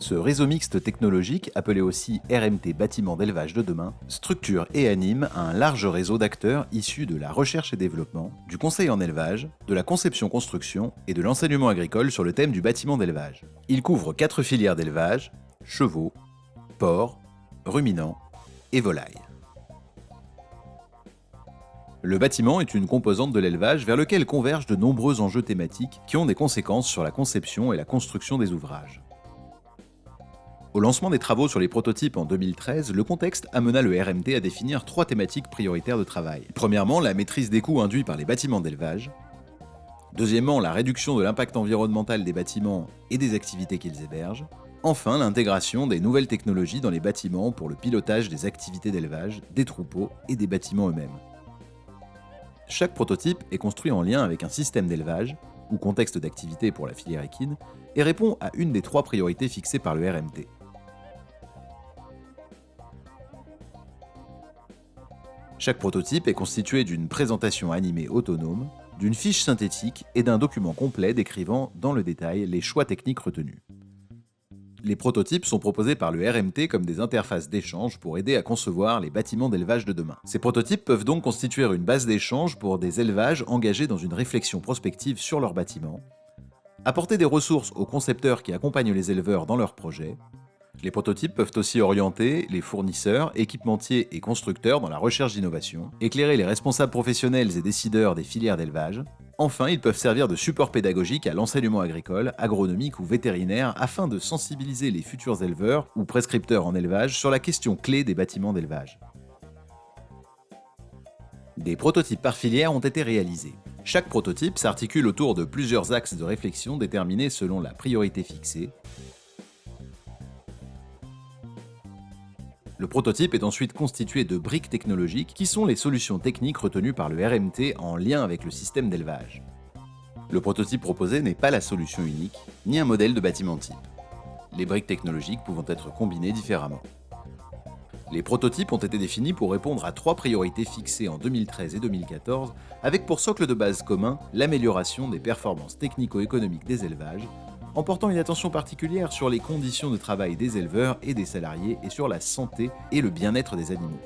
Ce réseau mixte technologique, appelé aussi RMT Bâtiment d'élevage de demain, structure et anime un large réseau d'acteurs issus de la recherche et développement, du conseil en élevage, de la conception-construction et de l'enseignement agricole sur le thème du bâtiment d'élevage. Il couvre 4 filières d'élevage: chevaux, porcs, ruminants et volailles. Le bâtiment est une composante de l'élevage vers lequel convergent de nombreux enjeux thématiques qui ont des conséquences sur la conception et la construction des ouvrages. Au lancement des travaux sur les prototypes en 2013, le contexte amena le RMT à définir 3 thématiques prioritaires de travail. Premièrement, la maîtrise des coûts induits par les bâtiments d'élevage. Deuxièmement, la réduction de l'impact environnemental des bâtiments et des activités qu'ils hébergent. Enfin, l'intégration des nouvelles technologies dans les bâtiments pour le pilotage des activités d'élevage, des troupeaux et des bâtiments eux-mêmes. Chaque prototype est construit en lien avec un système d'élevage, ou contexte d'activité pour la filière équine, et répond à une des 3 priorités fixées par le RMT. Chaque prototype est constitué d'une présentation animée autonome, d'une fiche synthétique et d'un document complet décrivant dans le détail les choix techniques retenus. Les prototypes sont proposés par le RMT comme des interfaces d'échange pour aider à concevoir les bâtiments d'élevage de demain. Ces prototypes peuvent donc constituer une base d'échange pour des élevages engagés dans une réflexion prospective sur leur bâtiment, apporter des ressources aux concepteurs qui accompagnent les éleveurs dans leurs projets. Les prototypes peuvent aussi orienter les fournisseurs, équipementiers et constructeurs dans la recherche d'innovation, éclairer les responsables professionnels et décideurs des filières d'élevage. Enfin, ils peuvent servir de support pédagogique à l'enseignement agricole, agronomique ou vétérinaire afin de sensibiliser les futurs éleveurs ou prescripteurs en élevage sur la question clé des bâtiments d'élevage. Des prototypes par filière ont été réalisés. Chaque prototype s'articule autour de plusieurs axes de réflexion déterminés selon la priorité fixée. Le prototype est ensuite constitué de briques technologiques qui sont les solutions techniques retenues par le RMT en lien avec le système d'élevage. Le prototype proposé n'est pas la solution unique, ni un modèle de bâtiment type, les briques technologiques pouvant être combinées différemment. Les prototypes ont été définis pour répondre à 3 priorités fixées en 2013 et 2014, avec pour socle de base commun l'amélioration des performances technico-économiques des élevages, en portant une attention particulière sur les conditions de travail des éleveurs et des salariés et sur la santé et le bien-être des animaux.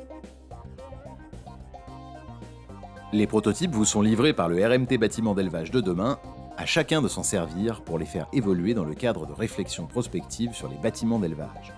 Les prototypes vous sont livrés par le RMT Bâtiment d'élevage de demain, à chacun de s'en servir pour les faire évoluer dans le cadre de réflexions prospectives sur les bâtiments d'élevage.